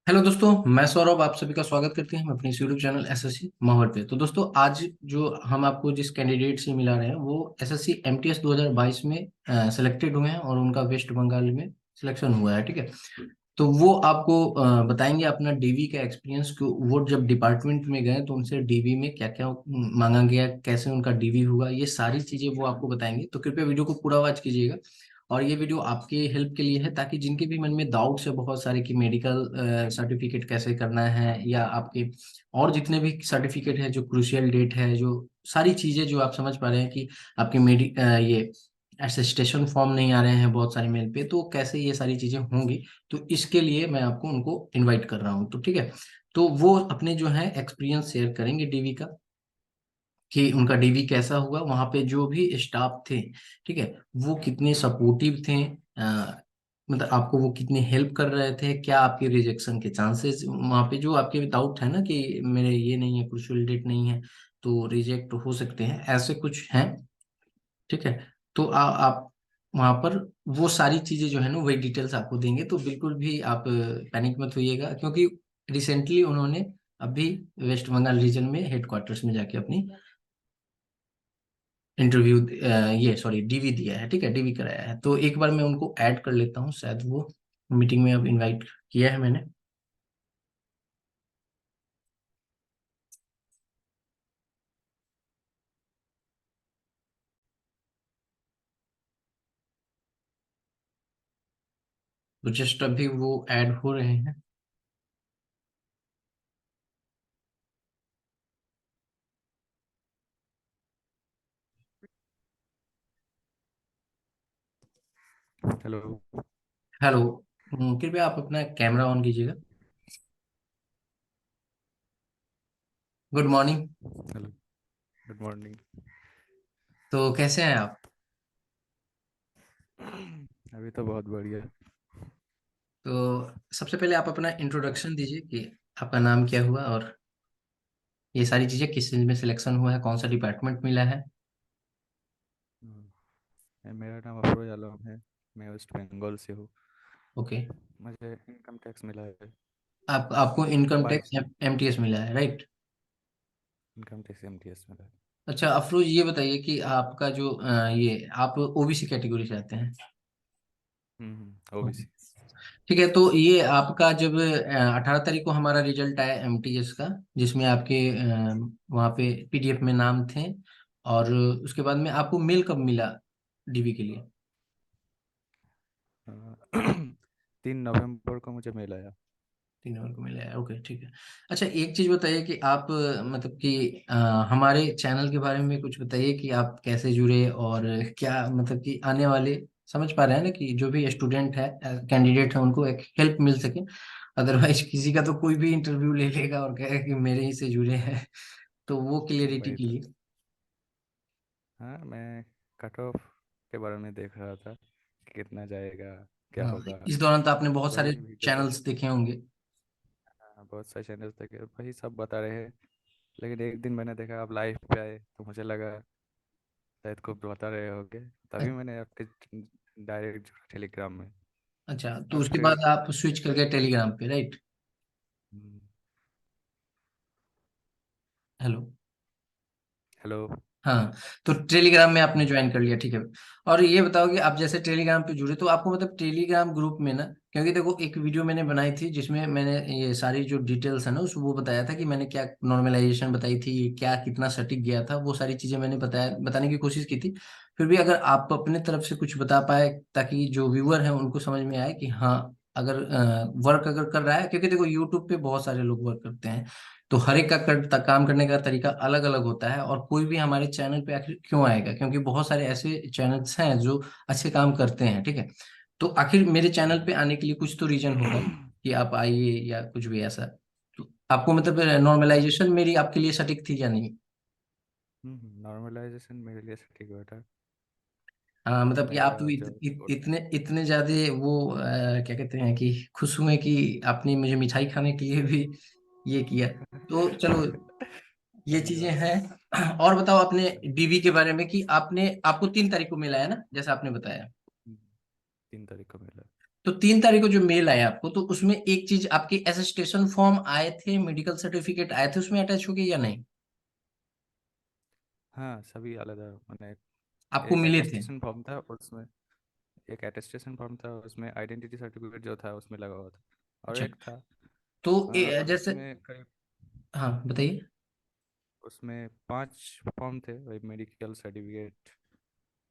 Hello दोस्तों, मैं सौरभ आप सभी का स्वागत करते हैं हम अपने यूट्यूब चैनल एसएससी माहौर पे। तो दोस्तों, आज जो हम आपको जिस कैंडिडेट से मिला रहे हैं वो एसएससी एमटीएस 2022 में सिलेक्टेड हुए हैं और उनका वेस्ट बंगाल में सिलेक्शन हुआ है। ठीक है, तो वो आपको बताएंगे अपना डीवी का एक्सपीरियंस कि वो जब डिपार्टमेंट में गए तो उनसे डीवी में क्या क्या मांगा गया, कैसे उनका डीवी हुआ, ये सारी चीजें वो आपको बताएंगे। तो कृपया वीडियो को पूरा वॉच कीजिएगा। और ये वीडियो आपके हेल्प के लिए है ताकि जिनके भी मन में डाउट्स है बहुत सारे कि मेडिकल सर्टिफिकेट कैसे करना है, या आपके और जितने भी सर्टिफिकेट है जो क्रूशियल डेट है, जो सारी चीजें जो आप समझ पा रहे हैं कि आपके ये अटेस्टेशन फॉर्म नहीं आ रहे हैं बहुत सारे मेल पे, तो कैसे ये सारी चीजें होंगी। तो इसके लिए मैं आपको उनको इनवाइट कर रहा हूँ। तो ठीक है, तो वो अपने जो है एक्सपीरियंस शेयर करेंगे डीवी का, कि उनका डीवी कैसा हुआ, वहां पे जो भी स्टाफ थे, ठीक है, वो कितने सपोर्टिव थे, मतलब आपको वो कितनी हेल्प कर रहे थे, क्या आपके रिजेक्शन के चांसेस वहां पे, जो आपके डाउट है ना कि मेरे ये नहीं है, क्रूशियल डेट नहीं है तो रिजेक्ट हो सकते हैं, ऐसे कुछ हैं। ठीक है, तो आप वहां पर वो सारी चीजें जो है ना वही डिटेल्स आपको देंगे। तो बिल्कुल भी आप पैनिक मत होइएगा, क्योंकि रिसेंटली उन्होंने अभी वेस्ट बंगाल रीजन में हेडक्वार्टर्स में जाके अपनी इंटरव्यू ये सॉरी डीवी दिया है। ठीक है, डीवी कराया है। तो एक बार मैं उनको ऐड कर लेता हूँ, शायद वो मीटिंग में अब इनवाइट किया है मैंने। तो जस्ट अभी वो ऐड हो रहे हैं। हेलो। हेलो। कृपया आप अपना कैमरा ऑन कीजिएगा। Good morning. Hello. Good morning. तो कैसे हैं आप? अभी तो बहुत बढ़िया। तो सबसे पहले आप अपना इंट्रोडक्शन दीजिए कि आपका नाम क्या हुआ, और ये सारी चीजें किस चीज में सिलेक्शन हुआ है, कौन सा डिपार्टमेंट मिला है। मेरा नाम अफरोज आलम है। मैं वेस्ट बंगाल से हूँ। ओके। मुझे इनकम टैक्स मिला है। आपको इनकम टैक्स बाईस। एमटीएस मिला है, राइट? इनकम टैक्स एमटीएस मिला है। अच्छा अफरोज, ये बताइए कि आपका जो ये आप ओबीसी कैटेगरी से आते हैं। ओबीसी। ठीक है, तो ये आपका जब 18 तारीख को हमारा रिजल्ट आया एमटीएस का, जिसमें आपके वहाँ पे पीडीएफ में नाम थे, और उसके बाद में आपको मेल कब मिला डीवी के लिए? 3 नवंबर को मुझे मेल आया। 3 नंबर को मिला है, ओके ठीक है। अच्छा एक चीज बताइए कि आप मतलब कि हमारे चैनल के बारे में कुछ बताइए कि आप कैसे जुड़े, और क्या मतलब कि आने वाले, समझ पा रहे हैं ना कि जो भी स्टूडेंट है, कैंडिडेट है, उनको एक हेल्प मिल सके। अदरवाइज किसी का तो कोई भी इंटरव्यू ले लेगा और कहेगा कि मेरे ही से जुड़े हैं। तो वो क्लियरिटी वही तो। कीजिए। हाँ, मैं कट ऑफ के बारे में देख रहा था कि कितना जाएगा, क्या हाँ, होगा। इस दौरान तो आपने बहुत सारे वही वीडियो देख। चैनल्स देखे होंगे। हाँ, बहुत सारे चैनल देखे, वही सब बता रहे हैं। लेकिन एक दिन मैंने देखा आप लाइव पे आए तो मुझे लगा शायद कुछ बता रहे होगे। तभी मैंने आपके डायरेक्ट जुड़ा टेलीग्राम में। अच्छा, तो और उसके फिर बाद आप स्विच कर गए टेलीग्राम पे, राइट? हम्म, हेलो। हेलो। हाँ, तो टेलीग्राम में आपने ज्वाइन कर लिया, ठीक है। और ये बताओ कि आप जैसे टेलीग्राम पे जुड़े तो आपको मतलब टेलीग्राम ग्रुप में ना, क्योंकि देखो एक वीडियो मैंने बनाई थी जिसमें मैंने ये सारी जो डिटेल्स है ना उस वो बताया था कि मैंने क्या नॉर्मलाइजेशन बताई थी, क्या कितना सटीक गया था, वो सारी चीजें मैंने बताने की कोशिश की थी। फिर भी अगर आप अपने तरफ से कुछ बता पाए ताकि जो व्यूअर है उनको समझ में आए कि हाँ, अगर वर्क अगर कर रहा है, क्योंकि देखो यूट्यूब पे बहुत सारे लोग वर्क करते हैं, तो हर एक का काम करने का तरीका अलग अलग होता है, और कोई भी हमारे चैनल पे आखिर क्यों आएगा, क्योंकि बहुत सारे ऐसे चैनल्स हैं जो अच्छे काम करते हैं। ठीक है, तो आखिर मेरे चैनल पे आने के लिए कुछ तो रीजन होगा कि आप आइए, या कुछ भी ऐसा। तो आपको मतलब नॉर्मलाइजेशन मेरी आपके लिए सटीक थी या नहीं? नॉर्मलाइजेशन मेरे लिए सटीक बैठा। हाँ, मतलब कि मेरा आप तो जो इतने इतने ज्यादा वो क्या कहते हैं कि खुश हुए कि आपने मुझे मिठाई खाने के लिए भी ये किया। तो चलो, ये सही चीजें बात। हैं। और बताओ अपने डीवी के बारे में कि आपने आपको 3 तारीख को मिला है ना, जैसा आपने बताया। हम्म, 3 तारीख को मिला। तो 3 तारीख को जो मेल आया आपको, तो उसमें एक चीज आपके अटेस्टेशन फॉर्म आए थे, मेडिकल सर्टिफिकेट आए थे, उसमें अटैच हो गए या नहीं? हाँ, सभी अलग अलग मैंने। आपको एक मिले थे? अटेस्टेशन फॉर्म था उसमें, एक अटेस्टेशन फॉर्म था उसमें आइडेंटिटी सर्टिफिकेट जो था उसमें लगा हुआ था, और अच्छा। एक था तो जैसे, उसमें करीब, हाँ बताइए। उसमें 5 फॉर्म थे, वही मेडिकल सर्टिफिकेट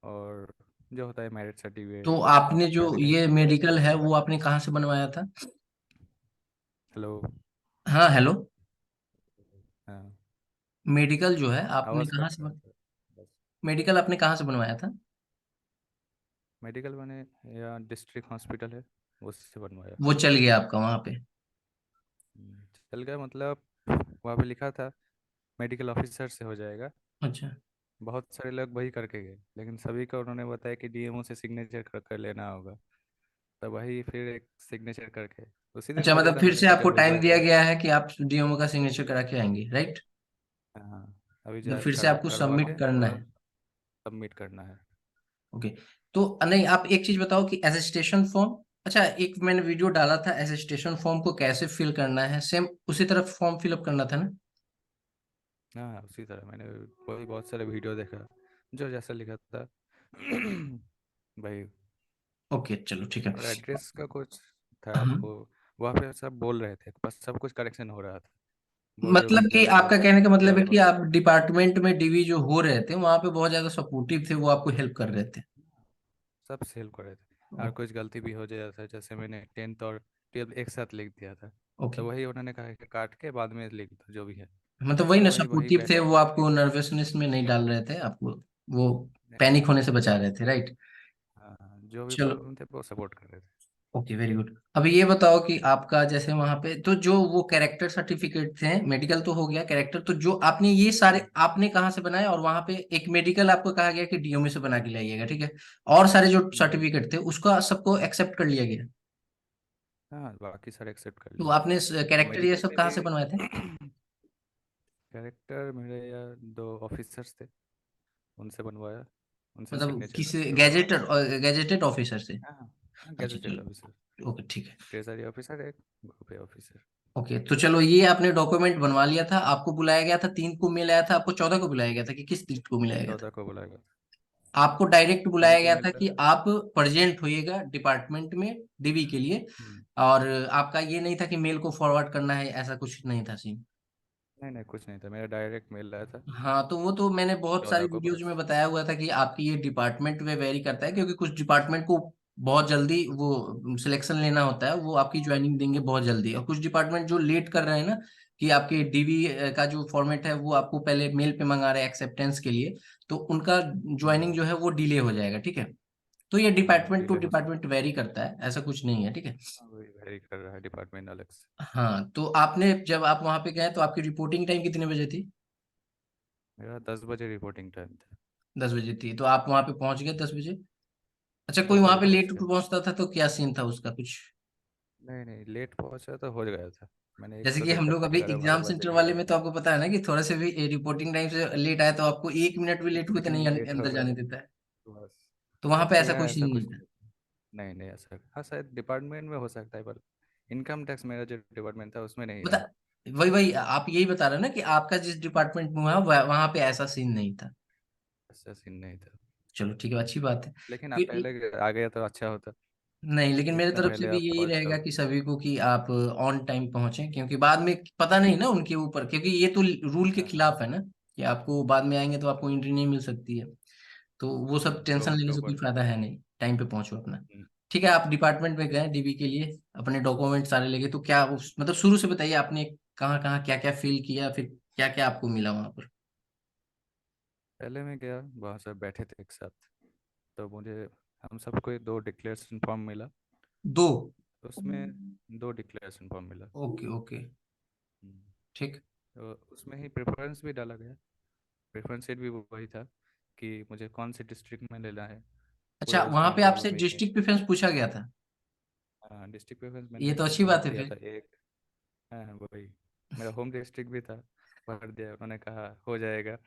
और जो होता है मैरिज तो सर्टिफिकेट, और आपने जो क्या लिखा है ये उसमें पता नहीं। मेडिकल है वो आपने कहाँ से बनवाया था? हेलो। हाँ हेलो। हाँ, मेडिकल जो है आपने आवाज़ कहाँ कट से रहा था बस। मेडिकल आपने कहाँ से बनवाया था? मेडिकल मैंने, या डिस्ट्रिक्ट हॉस्पिटल है, उससे बनवाया। वो चल गया आपका वहां पे? चल गया मतलब, वहाँ पे लिखा था मेडिकल ऑफिसर से हो जाएगा। अच्छा। बहुत सारे लोग वही करके गए, लेकिन सभी को उन्होंने बताया कि डीएमओ से सिग्नेचर कर कर लेना होगा। तब वही फिर एक सिग्नेचर करके उसी दिन अच्छा, सोचा मतलब था फिर मैंने से कि आपको जब टाइम रिजल्ट दिया आए। गया है कि आप डीओमओ का सिग्नेचर करा के आएंगे, राइट? हाँ, अभी तो जा फिर से कर आपको करवा सबमिट के करना पूरा है? सबमिट करना है। ओके। तो नहीं, आप एक चीज बताओ कि एसेस्टेशन फॉर्म, अच्छा एक मैंने वीडियो डाला था एसेस्टेशन फॉर्म को कैसे फिल करना है, सेम उसी तरह फॉर्म फिलअप करना था ना? हाँ, उसी तरह मैंने वही बहुत सारे वीडियो देखा, जो जैसा लिखा था भाई। ओके चलो ठीक है। और एड्रेस का कुछ था हाँ, वो, वहाँ पे सब बोल रहे थे, बस सब कुछ करेक्शन हो रहा था। बोल रहे मतलब भाई कि जल्द से आपका जल्द कहने का मतलब है जॉब कि हो। आप डिपार्टमेंट में डीवी जो हो रहे थे वहां पे बहुत ज्यादा सपोर्टिव थे, वो आपको हेल्प कर रहे थे? सब सेल कर रहे थे, और कुछ गलती भी हो जाता था, जैसे मैंने 10th और 12th एक साथ लिख दिया था, ओके। तो वही उन्होंने कहा कि काट के बाद में लिख दो जो भी है। मतलब वही तो ना, वही सपोर्टिव थे बैठ के वो, मैंने आपको लिख दिया। नर्वसनेस में नहीं डाल रहे थे आपको, वो नहीं, पैनिक होने से बचा रहे थे, राइट? हाँ, जो भी चलो। प्रॉब्लम थे वो सपोर्ट कर रहे थे। Okay very good. अभी ये बताओ कि आपका जैसे वहां पे तो जो वो कैरेक्टर सर्टिफिकेट थे, मेडिकल तो हो गया, कैरेक्टर तो जो आपने ये सारे आपने कहाँ से बनाए, और वहां पे एक मेडिकल आपको कहा गया कि डीओमए से बना के लाइएगा, ठीक है? और सारे जो हम्म, सर्टिफिकेट थे उसका सबको एक्सेप्ट कर लिया गया? हाँ, बाकी सारे एक्सेप्ट कर तो लिए। आपने और कैरेक्टर ये मेडिकल सब में कहाँ भी से बनवाए थे? कैरेक्टर मेरे या दो ऑफिसर्स थे, उनसे बनवाया, उनसे मतलब सिग्नेचर किस करवाया। गैजेटेड ऑफिसर से? हाँ, हाँ, अच्छा गैजेटेड ऑफिसर, चलो। ओके ठीक है। ट्रेजरी ऑफिसर एक, ग्रुप ए ऑफिसर। ओके तो चलो, ये आपने डॉक्यूमेंट बनवा लिया था, आपको बुलाया गया था 3 को मेल आया था, आपको 14 को बुलाया गया था कि किस 3 को बुलाया गया था? 14 को बुलाएगा। आपको डायरेक्ट बुलाया 3 को गया था मिला कि था। आप प्रेजेंट होइएगा डिपार्टमेंट में डीवी के लिए, हम्म, और आपका ये नहीं था कि मेल को फॉरवर्ड करना है, ऐसा कुछ नहीं था सीन? नहीं नहीं, कुछ नहीं था, मेरा डायरेक्ट मेल आया था। हाँ, तो वो तो मैंने बहुत सारी 14 को वीडियोज बस। में बताया हुआ था कि आपकी ये डिपार्टमेंट में वेरी करता है, क्योंकि कुछ डिपार्टमेंट को बहुत जल्दी वो सिलेक्शन लेना होता है, वो आपकी ज्वाइनिंग देंगे बहुत जल्दी, और कुछ डिपार्टमेंट जो लेट कर रहे हैं ना, कि आपके डीवी का जो फॉर्मेट है वो आपको पहले मेल पे मंगा रहे हैं एक्सेप्टेंस के लिए, तो उनका ज्वाइनिंग हम्म, जो है वो डिले हो जाएगा, ठीक है? तो ये डिपार्टमेंट टू डिले हो सकता डिपार्टमेंट वेरी करता है, ऐसा कुछ नहीं है, ठीक है? है। हाँ, वही वेरी कर रहा है डिपार्टमेंट अलग से। हाँ, तो आपने जब आप वहां पे गए तो आपकी रिपोर्टिंग टाइम कितने बजे थी? मेरा 10 बजे रिपोर्टिंग टाइम था। 10 बजे थी, तो आप वहां पे पहुंच गए 10 बजे? अच्छा, कोई 10 वहां बजे पे पहुंच लेट गया। पहुंचता था तो क्या सीन था उसका कुछ? नहीं नहीं, लेट पहुंचा तो हो गया था। मैंने एक जैसे तो कि हम देखा लोग था अभी 11-12 एग्जाम बजे सेंटर वाले निकल में तो गया। आपको पता है ना कि थोड़ा से भी रिपोर्टिंग टाइम से लेट आए तो आपको 1 मिनट भी लेट हुए तो नहीं लेट हो अंदर गया जाने देता है। बस। तो वहां पे ऐसा मेरा कोई ऐसा सीन नहीं कुछ था? नहीं था। नहीं नहीं, ऐसा हाँ शायद डिपार्टमेंट में हो सकता है, पर इनकम टैक्स मेरा जो डिपार्टमेंट था उसमें नहीं बता, रहा। वही वही आप यही बता रहे हो ना कि आपका जिस डिपार्टमेंट में हुआ वहां पे ऐसा सीन नहीं था? ऐसा सीन नहीं था। चलो ठीक है, अच्छी बात है। लेकिन आप फिर पहले आ गए तो अच्छा होता। नहीं, लेकिन मेरे जितना तरफ से पहले भी आप यही अच्छा रहेगा होता। कि सभी को कि आप ऑन टाइम पहुंचे, क्योंकि बाद में पता नहीं ना उनके ऊपर, क्योंकि ये तो रूल के हाँ, हाँ, खिलाफ है ना, कि आपको बाद में आएंगे तो आपको एंट्री नहीं मिल सकती है। तो वो सब टेंशन रूल के लेने से कोई ऊपर। फायदा है नहीं, टाइम पे पहुंचो अपना। हम्म, ठीक है, आप डिपार्टमेंट में गए डीबी के लिए, अपने डॉक्यूमेंट सारे लेके, तो क्या मतलब शुरू से बताइए आपने कहाँ कहाँ क्या क्या फिल किया, फिर क्या क्या आपको मिला वहां पर? पहले मैं गया, वहाँ सब बैठे थे एक साथ, तो मुझे हम सबको 2 डिक्लेरेशन फॉर्म मिला। दो? तो उसमें 2 डिक्लेरेशन फॉर्म मिला। Okay okay. हम्म, ठीक। तो उसमें ही प्रेफरेंस भी डाला गया। प्रेफरेंस सेट भी वही था कि मुझे कौन से डिस्ट्रिक्ट में लेना है, अच्छा, पूरा वेस्ट वहां पे बंगाल आपसे में ही। डिस्ट्रिक्ट प्रेफरेंस पूछा गया था? हाँ, डिस्ट्रिक्ट प्रेफरेंस ये मैंने तो अच्छी भर बात है दिया फिर। था एक। हाँ, वही मेरा होम डिस्ट्रिक्ट भी था, भर दिया, उन्होंने कहा हो जाएगा।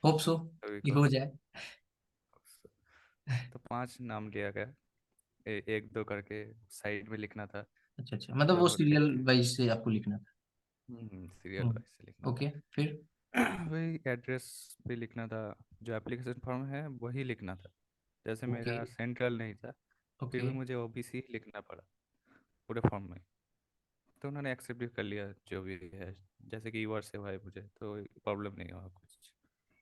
होप सो अभी कि को हो जाए। तो 5 नाम लिया गया। एक दो करके साइड में लिखना था। अच्छा अच्छा, मतलब वो जो सीरियल वाइज से आपको लिखना था। सीरियल हम्म। वाइज से लिखना था। ओके, फिर? वही एड्रेस पे लिखना था। जो एप्लीकेशन फॉर्म है वही लिखना था। जैसे ओके मेरा सेंट्रल नहीं था, फिर ओके। भी मुझे ओबीसी लिखना पड़ा पूरे फॉर्म में। तो उन्होंने एक्सेप्ट भी कर लिया जो भी है। जैसे कि यूआर से हुआ है मुझे, तो प्रॉब्लम नहीं हुआ कुछ।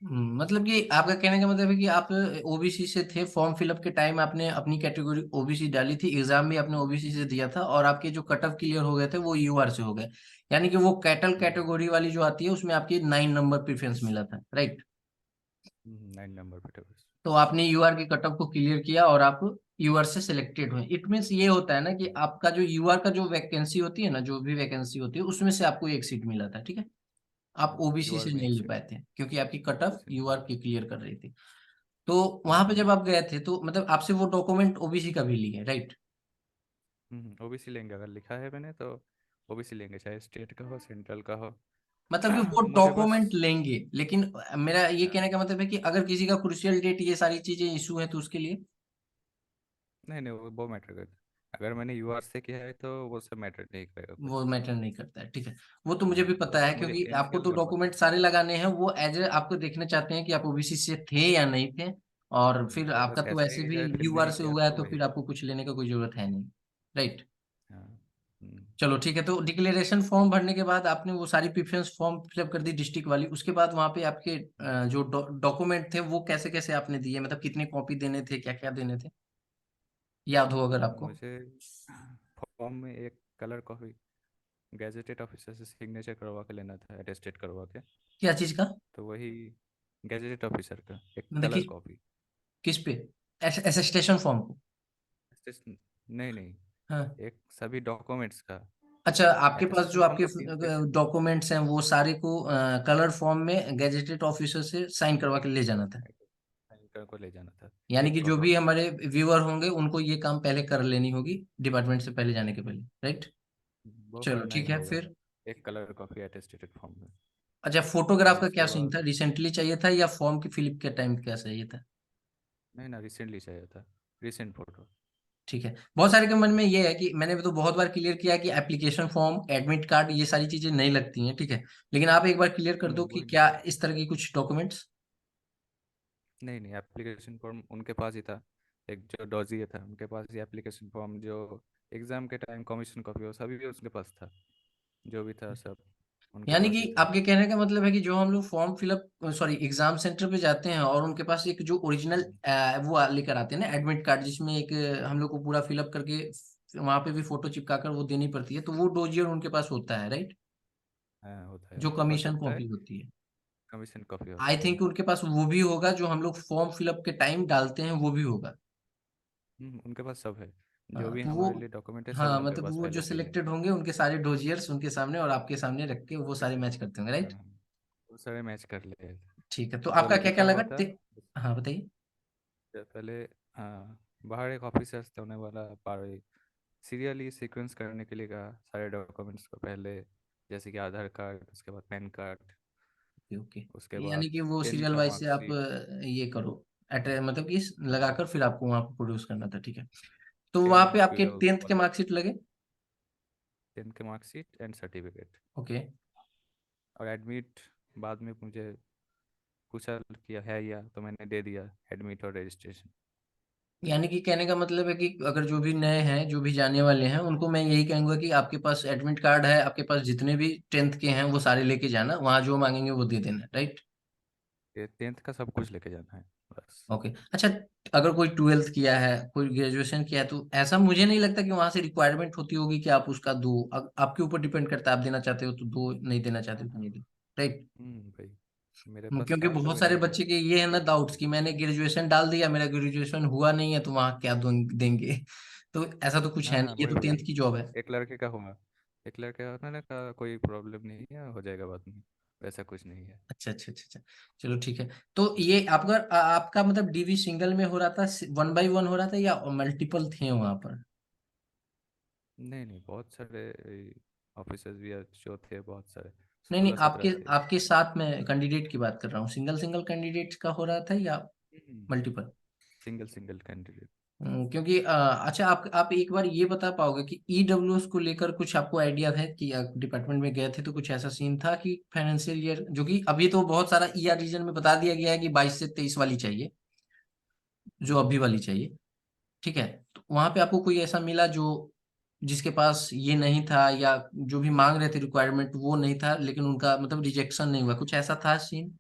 मतलब कि आपका कहने का मतलब है कि आप ओबीसी से थे, फॉर्म फिलअप के टाइम आपने अपनी कैटेगरी ओबीसी डाली थी, एग्जाम भी आपने ओबीसी से दिया था, और आपके जो कट ऑफ क्लियर हो गए थे वो यूआर से हो गए। यानी कि वो कैटल कैटेगरी वाली जो आती है उसमें आपकी 9 नंबर प्रेफरेंस मिला था, राइट? 9 नंबर पे थे बस। तो आपने यूआर के कट ऑफ को क्लियर किया और आप यूआर से सिलेक्टेड हुए। इट मीन्स ये होता है ना कि आपका जो यूआर का जो वैकेंसी होती है ना, जो भी वैकेंसी होती है उसमें से आपको एक सीट मिला था, ठीक है? आप ओबीसी यूआर से में नहीं एक ले सीट। पाए थे क्योंकि आपकी कट ऑफ ओबीसी। यूआर की क्लियर कर रही थी। तो वहां पे जब आप गए थे तो मतलब आपसे वो डॉक्यूमेंट ओबीसी का भी लिए, राइट? ओबीसी लेंगे, अगर लिखा है मैंने तो ओबीसी लेंगे, चाहे स्टेट का हो सेंट्रल का हो। मतलब कि वो मुझे बस। डॉक्यूमेंट लेंगे, लेकिन मेरा ये हाँ, कहने का मतलब है कि अगर किसी का क्रूशियल डेट ये सारी चीजें इशू है तो उसके लिए नहीं नहीं, वो मैटर करता। अगर मैंने यूआर से किया है तो वो सब मैटर नहीं करेगा वो कुछ। मैटर नहीं करता है, ठीक है। वो तो मुझे हाँ, भी पता बस है मुझे क्योंकि आपको एनसीएल तो का पता डॉक्यूमेंट है। सारे लगाने हैं, वो एज ए आपको देखना चाहते हैं कि आप ओबीसी से थे या नहीं थे। और फिर आपका बस तो ऐसा वैसे ही भी है, फिर यूआर नहीं से किया हुआ है तो तो वही। फिर आपको कुछ लेने का कोई जरूरत है नहीं, राइट? हाँ। चलो ठीक है, तो डिक्लेरेशन फॉर्म भरने के बाद आपने वो सारी प्रेफरेंस फॉर्म फिलअप कर दी डिस्ट्रिक्ट वाली, उसके बाद वहां पे आपके जो डॉक्यूमेंट थे वो कैसे कैसे आपने दिए, मतलब कितने कॉपी देने थे, क्या क्या देने थे, याद हो अगर आपको? मुझे फॉर्म में एक कलर कॉपी गैजेटेड ऑफिसर से सिग्नेचर करवा के लेना था, अटेस्टेड करवा के। क्या चीज का? तो वही गैजेटेड ऑफिसर का एक मतलब कलर कॉपी। किस पे? एसेस्टेशन फॉर्म को? नहीं नहीं, हाँ। एक सभी डॉक्यूमेंट्स का। अच्छा, आपके पास जो अटेस्टेशन फॉर्म आपके तो 3 पेज। डॉक्यूमेंट्स हैं वो सारे को कलर फॉर्म में गैजेटेड ऑफिसर से साइन करवा के ले जाना था। को ले जाना था। यानी एक कि जो प्रॉपर भी फॉर्म। हमारे व्यूअर होंगे उनको ये काम पहले कर लेनी होगी, डिपार्टमेंट से पहले जाने के पहले, राइट? वो चलो करना ठीक ही है, होगा। फिर? एक कलर कॉपी अटेस्टेड फॉर्म में। अच्छा, फोटोग्राफ और का क्या उसके सीन था? बाद। रिसेंटली चाहिए था या फॉर्म की फिलिप के टाइम क्या चाहिए था? नहीं ना, रिसेंटली चाहिए था। Recent photo. ठीक है। बहुत सारे के मन में ये है कि मैंने भी तो बहुत बार क्लियर किया कि एप्लीकेशन फॉर्म, एडमिट कार्ड, ये सारी चीजें नहीं लगती हैं, ठीक है। लेकिन आप एक बार क्लियर कर दो कि वही क्या नहीं। इस तरह की कुछ डॉक्यूमेंट्स। नहीं नहीं, एप्लीकेशन फॉर्म उनके पास ही था। एक जो डॉजी था उनके पास ही एप्लीकेशन फॉर्म, जो एग्ज़ाम के टाइम कमीशन कॉपी, वो सभी भी उसके पास था। जो भी था सब उनके यानी पास ही कि था। आपके कहने का मतलब है कि जो हम लोग form fill up, sorry, exam centre पे जाते हैं और उनके पास एक जो ओरिजिनल हम्म, वो लेकर आते हैं ना, एडमिट कार्ड, जिसमें एक हम लोग को पूरा फिलअप करके वहां पे भी फोटो चिपका कर वो देनी पड़ती है, तो वो डोजियर उनके पास होता है, राइट? हाँ होता है, जो उनके पास कमीशन होता है। कॉपी होती है। कमीशन कॉपी आई होता है। थिंक उनके पास वो भी होगा, जो हम लोग फॉर्म फिलअप के टाइम डालते हैं वो भी होगा। उनके पास सब है। जो हाँ भी तो वो, हमारे लिए डॉक्यूमेंट है सब हाँ उनके मतलब पास वो जो पहले से ही है। सिलेक्टेड होंगे उनके सारे डोजियर्स उनके सामने और आपके सामने रख के वो सारे मैच करते होंगे, हाँ, राइट? वो सारे मैच कर लिए। ठीक है, तो जो आपका क्या क्या लिखा लगा हुआ था। हाँ बताइए। पहले। हाँ, बाहर एक ऑफिसर्स थे, होने वाला पार सीरियली सीक्वेंस करने के लिए कहा सारे डॉक्यूमेंट्स को पहले। जैसे कि आधार कार्ड, उसके बाद पैन कार्ड, ओके ओके। उसके यानी बाद कि वो 10th सीरियल का वाइज से आप मार्कशीट। ये करो, एड्रेस मतलब कि लगाकर फिर आपको वहां पर प्रोड्यूस करना था, ठीक है। तो वहां पे 10th आपके ट्वेल्थ 10th के वाला। मार्कशीट लगे? 10th के मार्कशीट एंड सर्टिफिकेट। ओके। और एडमिट बाद में मुझे पूछा किया है या, तो मैंने दे दिया एडमिट और रजिस्ट्रेशन। यानी कि कहने का मतलब है कि अगर जो भी नए हैं, जो भी जाने वाले हैं, उनको मैं यही कहूंगा कि आपके पास एडमिट कार्ड है, आपके पास जितने भी 10th के हैं वो सारे लेके जाना, वहां जो मांगेंगे वो दे देना, राइट? ये 10th का सब कुछ लेके जाना है बस। ओके, अच्छा। अगर कोई 12th किया है, कोई ग्रेजुएशन किया है, तो ऐसा मुझे नहीं लगता कि वहां से रिक्वायरमेंट होती होगी कि आप उसका दो, आपके ऊपर डिपेंड करता है, आप देना चाहते हो तो दो, नहीं देना चाहते हाँ हो तो हाँ। नहीं दो, राइट? भाई, मेरे पास क्योंकि था तो बहुत सारे मैंने बच्चे के ये है ना डाउट्स कि मैंने ग्रेजुएशन डाल दिया, मेरा ग्रेजुएशन हुआ नहीं है, तो वहां क्या देंगे? तो ऐसा तो कुछ हाँ है हाँ, नहीं, ये वही तो वही। 10th की जॉब है। एक लड़के का हुआ। एक लड़के का उन्होंने कहा कोई प्रॉब्लम नहीं है, हो जाएगा बाद में। वैसा कुछ नहीं है। अच्छा अच्छा अच्छा अच्छा। चलो ठीक है। तो ये आपका आपका मतलब डीवी सिंगल में हो रहा था, 1 by 1 हो रहा था, या मल्टीपल थे वहां पर? नहीं नहीं, बहुत सारे ऑफिसर्स भी जो थे बहुत सारे। नहीं नहीं, 16-17 आपके थे। आपके साथ में कैंडिडेट की बात कर रहा हूँ, सिंगल सिंगल कैंडिडेट का हो रहा था या मल्टीपल? Single single candidate. क्योंकि अच्छा, आप एक बार ये बता पाओगे कि ईडब्ल्यूएस को लेकर कुछ आपको आइडिया है कि डिपार्टमेंट में गए थे तो कुछ ऐसा सीन था कि फाइनेंशियल ईयर, जो कि अभी तो बहुत सारा ईआर रीजन में बता दिया गया है कि 22 से 23 वाली चाहिए, जो अभी वाली चाहिए, ठीक है। तो वहां पे आपको कोई ऐसा मिला जो जिसके पास ये नहीं था, या जो भी मांग रहे थे रिक्वायरमेंट वो नहीं था, लेकिन उनका मतलब रिजेक्शन नहीं हुआ, कुछ ऐसा था सीन?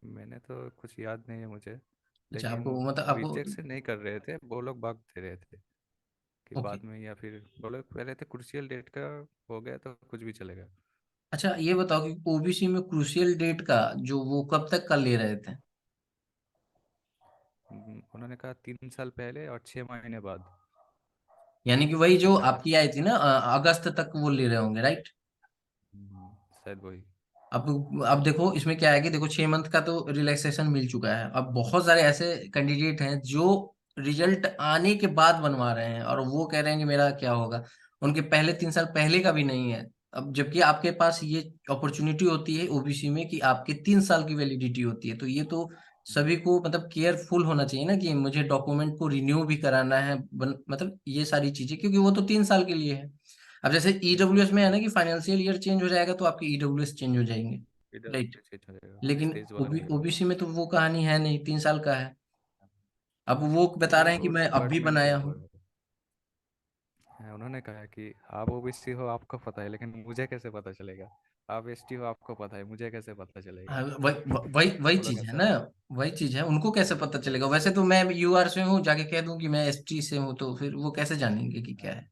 मैंने तो कुछ याद नहीं है मुझे, अच्छा, लेकिन आपको मतलब आपको। रिजेक्ट से नहीं कर रहे थे, वो लोग भाग दे रहे थे कि ओके। बाद में, या फिर वो लोग पहले थे क्रूशियल डेट का हो गया तो कुछ भी चलेगा। अच्छा, ये बताओ कि ओबीसी में क्रूशियल डेट का जो वो कब तक का ले रहे थे? उन्होंने कहा 3 साल पहले और 6 महीने बाद। यानी कि वही जो शायद। आपकी आई थी ना, अगस्त तक वो ले रहे होंगे, राइट? शायद वही। अब देखो इसमें क्या है कि देखो 6 मंथ का तो रिलैक्सेशन मिल चुका है, अब बहुत सारे ऐसे कैंडिडेट हैं जो रिजल्ट आने के बाद बनवा रहे हैं और वो कह रहे हैं कि मेरा क्या होगा, उनके पहले 3 साल पहले का भी नहीं है। अब जबकि आपके पास ये अपॉर्चुनिटी होती है ओबीसी में कि आपके 3 साल की वैलिडिटी होती है, तो ये तो सभी को मतलब केयरफुल होना चाहिए ना कि मुझे डॉक्यूमेंट को रिन्यू भी कराना है, मतलब ये सारी चीजें, क्योंकि वो तो 3 साल के लिए है। अब जैसे ईडब्ल्यूएस में है ना कि फाइनेंशियल ईयर चेंज हो जाएगा तो आपके ईडब्ल्यूएस चेंज हो जाएंगे, इधर राइट? चेंज हो जाएगा, लेकिन स्टेज वाला हो जाएगा। ओबीसी में तो वो कहानी है नहीं, 3 साल का है। अब वो बता वो रहे हैं कि तो मैं अब भी डिपार्टमेंट के बनाया हूँ। ऊपर है। हाँ, उन्होंने कहा कि आप ओबीसी हो आपको पता है, लेकिन मुझे कैसे पता चलेगा। आप एसटी हो आपको पता है, मुझे कैसे पता चलेगा। हाँ, वही वो लोग चीज है ऐसा ना, बोल रहे वही चीज है, उनको कैसे पता चलेगा? वैसे तो मैं यूआर से हूँ, जाके कह दूं कि मैं एसटी से हूँ तो फिर वो कैसे जानेंगे कि हैं। क्या हाँ, है?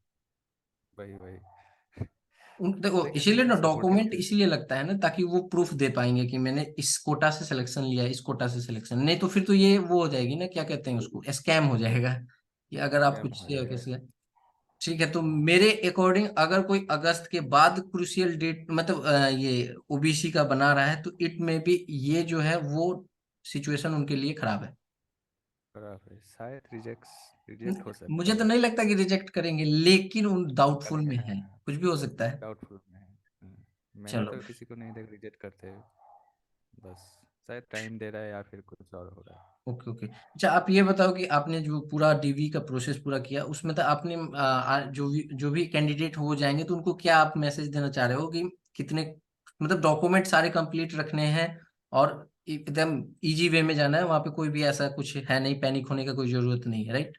वही वही। उन देखो लेकिन इसीलिए टीचर ना सपोर्टिव डॉक्यूमेंट थे। इसलिए लगता है ना, ताकि वो प्रूफ दे पाएंगे कि मैंने इस कोटा से सिलेक्शन लिया है, इस कोटा से सिलेक्शन, नहीं तो फिर तो ये वो हो जाएगी ना, क्या कहते हैं उसको, स्कैम हो जाएगा कि अगर आप स्कैम कुछ हो से जाएगा। कैसे। ठीक है, तो हाँ, मेरे अकॉर्डिंग अगर कोई अगस्त के बाद क्रूशियल डेट मतलब ये ओबीसी का बना रहा है तो इट में भी ये जो है वो सिचुएशन उनके लिए खराब है। खराब है, शायद रिजेक्ट हो मुझे सकता तो है। नहीं लगता कि रिजेक्ट करेंगे, लेकिन उन डाउटफुल करेंगे, में हाँ। है, कुछ भी हो सकता है। डाउटफुल में है। मैंने चलो। तो किसी को नहीं देख रिजेक्ट करते हुए। बस शायद टाइम दे रहा है या फिर कुछ और हो रहा है। ओके ओके, अच्छा आप ये बताओ कि आपने जो पूरा डीवी का प्रोसेस पूरा किया उसमें तो आपने जो भी कैंडिडेट हो जाएंगे तो उनको क्या आप मैसेज देना चाह रहे हो कि कितने मतलब डॉक्यूमेंट सारे कंप्लीट रखने हैं और एकदम इजी वे में जाना है, वहां पे कोई भी ऐसा कुछ है नहीं, पैनिक होने का कोई जरूरत नहीं है, राइट?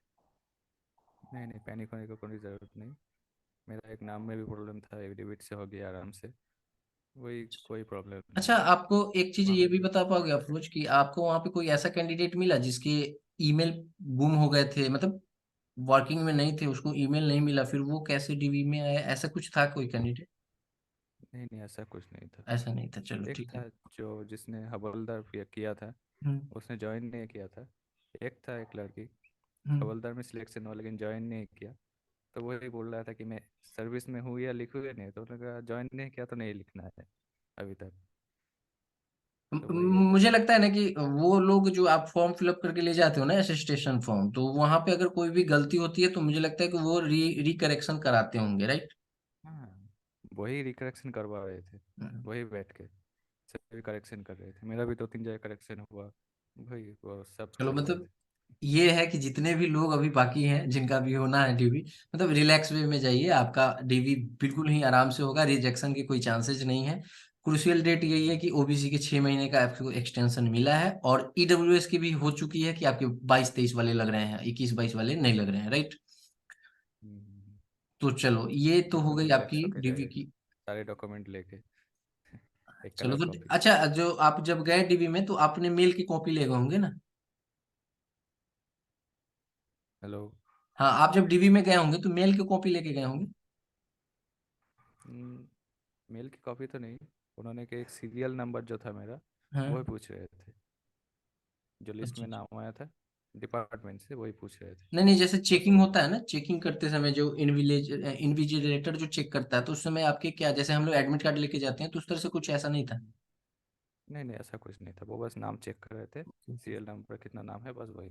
नहीं नहीं, पैनिक होने की कोई ज़रूरत नहीं। मेरा एक नाम में भी प्रॉब्लम था, एफिडेविट से हो गया आराम से। वही, कोई प्रॉब्लम नहीं अच्छा, है। आपको एक चीज वहाँ ये पे भी बता पाओगे अफरोज कि आपको वहां पे कोई ऐसा कैंडिडेट मिला जिसके ईमेल गुम हो गए थे, मतलब वर्किंग में नहीं थे, उसको ईमेल नहीं मिला, फिर वो कैसे डीवी में आया, ऐसा कुछ था कोई कैंडिडेट? नहीं नहीं, ऐसा कुछ नहीं था। ऐसा नहीं था, चलो एक ठीक है। था जो जिसने हवलदार किया था, हम्म। उसने ज्वाइन नहीं किया था। एक था एक लड़की, हम्म। हवलदार में सिलेक्शन हुआ लेकिन ज्वाइन नहीं किया। तो वही बोल रहा था कि मैं सर्विस में हूँ या लिखूँ या नहीं, तो उन्होंने कहा ज्वाइन नहीं किया तो नहीं लिखना है अभी तक। तो वही है मुझे दिक्कत। लगता है ना कि वो लोग जो आप फॉर्म फिलअप करके ले जाते हो ना असिस्टेशन फॉर्म, तो वहां पे अगर कोई भी गलती होती है तो मुझे लगता है कि वो रिकरेक्शन कराते होंगे, राइट? हाँ, वही रिकरेक्शन करवा रहे थे। वही बैठ के सभी करेक्शन कर रहे थे, मेरा भी 2-3 जगह करेक्शन हुआ। वही वो सब चलो देख रहे मतलब थे। ये है कि जितने भी लोग अभी बाकी हैं जिनका भी होना है डीवी, मतलब रिलैक्स वे में जाइए, आपका डीवी बिल्कुल ही आराम से होगा, रिजेक्शन की कोई चांसेस नहीं है। क्रूशियल डेट यही है कि ओबीसी के 6 महीने का आपको एक्सटेंशन मिला है और ईडब्ल्यूएस की भी हो चुकी है कि आपके 22-23 वाले लग रहे हैं, 21-22 वाले नहीं लग रहे हैं, राइट? हम्म, तो चलो ये तो हो एकदम गई आपकी रिलैक्स होके डीवी जाए, की। सारे डॉक्यूमेंट लेके। एक चलो कलर तो कॉपी। अच्छा, जो आप जब गए डीवी में तो आपने मेल की कॉपी ले गए होंगे ना? हेलो। हाँ, आप जब डीवी में गए होंगे तो मेल की कॉपी लेके गए होंगे। मेल की कॉपी तो नहीं। उन्होंने के एक सीरियल नंबर जो था मेरा, वही हाँ। पूछ रहे थे। जो लिस्ट अच्छा में अच्छा। नाम आया था डिपार्टमेंट से, वही पूछ रहे थे। नहीं नहीं, जैसे बस चेकिंग वही होता था। है ना, चेकिंग करते समय जो इन्विजिलेटर जो चेक करता है तो उस समय आपके क्या, जैसे हम लोग एडमिट कार्ड लेके जाते हैं तो उस तरह से कुछ ऐसा नहीं था? नहीं नहीं, ऐसा कुछ नहीं था, वो बस नाम चेक कर रहे थे। सीरियल नंबर कितना नाम है, बस वही।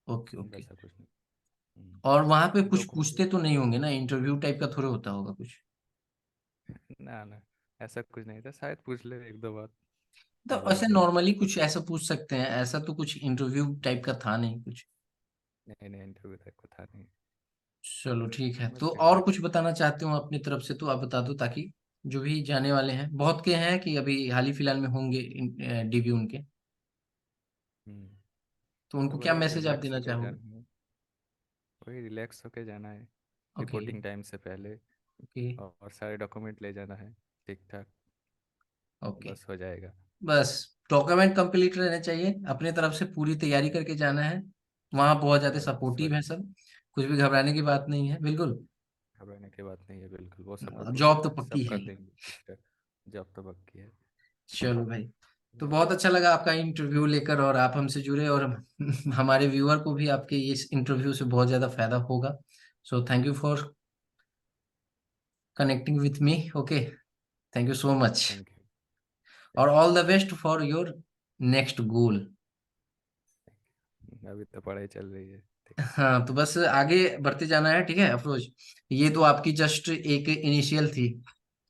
Okay okay. वैसा कुछ नहीं। और वहां पे कुछ डॉक्यूमेंट। पूछते तो नहीं होंगे ना, इंटरव्यू टाइप का थोड़े होता होगा कुछ? ना ना, ऐसा कुछ नहीं था, शायद पूछ ले 1-2 बार। तो वही ऐसे तो। नॉर्मली कुछ ऐसा पूछ सकते हैं, ऐसा तो कुछ इंटरव्यू टाइप का था नहीं कुछ। नहीं नहीं, इंटरव्यू तक को था नहीं। चलो ठीक है, बस तो फिर और भी। कुछ बताना चाहते हो अपनी तरफ से तो आप बता दो, ताकि जो भी जाने वाले हैं, बहुत के हैं कि अभी हाल ही फिलहाल में होंगे डीबी उनके, तो तो उनको क्या वही मैसेज आप रिलैक्स देना होके चाहोगे? जाना है। वही रिलैक्स होके जाना है, ओके। रिपोर्टिंग टाइम से पहले। ओके। और सारे डॉक्यूमेंट ले जाना है ठीक ठाक। ओके। बस हो जाएगा। बस डॉक्यूमेंट कंप्लीट रहने चाहिए, अपने तरफ से पूरी तैयारी करके जाना है। वहाँ बहुत ज्यादा बस हो सपोर्टिव है जाएगा। सब, कुछ भी घबराने की बात नहीं है बिल्कुल। घबराने की बात नहीं है बिल्कुल, वो सपोर्ट जॉब तो पक्की सब है कर ही। देंगे ठीक ठाक। जॉब तो पक्की है। चलो भाई, तो बहुत अच्छा लगा आपका इंटरव्यू लेकर, और आप हमसे जुड़े, और हमारे व्यूअर को भी आपके इस इंटरव्यू से बहुत ज्यादा फायदा होगा। So thank you for connecting with me. Okay, thank you so much, thank you. और thank all the best for your next goal. You. अभी तो पढ़ाई चल रही है। ठीक। हाँ, तो बस आगे बढ़ते जाना है, ठीक है अफरोज। ये तो आपकी जस्ट एक इनिशियल थी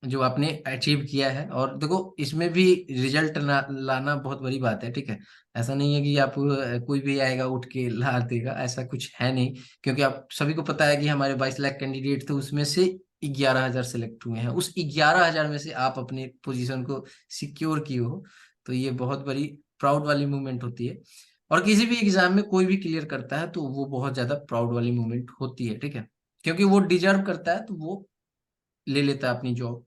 जो आपने अचीव किया है, और देखो इसमें भी रिजल्ट लाना बहुत बड़ी बात है, ठीक है। ऐसा नहीं है कि आप कोई भी आएगा उठ के ला देगा, ऐसा कुछ है नहीं। क्योंकि आप सभी को पता है कि हमारे 22 लाख कैंडिडेट थे, उसमें से 11,000 सेलेक्ट हुए हैं, उस 11,000 में से आप अपने पोजीशन को सिक्योर किए हो। तो ये बहुत बड़ी प्राउड वाली मूवमेंट होती है। और किसी भी एग्जाम में कोई भी क्लियर करता है तो वो बहुत ज्यादा प्राउड वाली मूवमेंट होती है, ठीक है। क्योंकि वो डिजर्व करता है तो वो ले लेता है अपनी जॉब।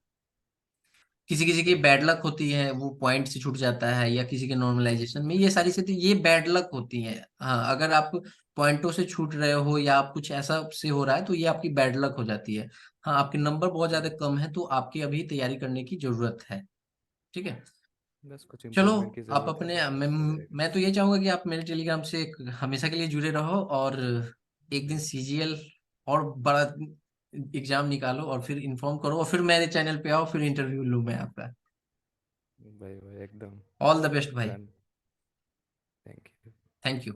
किसी किसी की सही बैड है। लक होती है, वो पॉइंट से छूट जाता है, या किसी के नॉर्मलाइजेशन में, ये सारी चीजें ये बैड लक होती है। हाँ, अगर आप पॉइंटों से छूट रहे हो या आप कुछ ऐसा से हो रहा है तो ये आपकी बैड लक हो जाती है। हाँ, आपके नंबर बहुत ज्यादा कम है तो आपकी अभी तैयारी करने की जरूरत है, ठीक है। बस कुछ चलो, इम्प्रूवमेंट की आप ज़रूरत है, अपने बस हो जाएगा। मैं तो ये चाहूंगा कि आप मेरे टेलीग्राम से हमेशा के लिए जुड़े रहो, और एक दिन भाई सीजीएल और बड़ा एग्जाम निकालो और फिर इन्फॉर्म करो, और फिर मेरे चैनल पे आओ, फिर इंटरव्यू लूँ मैं आपका। भाई भाई एकदम ऑल द बेस्ट भाई। Done. Thank you. Thank you.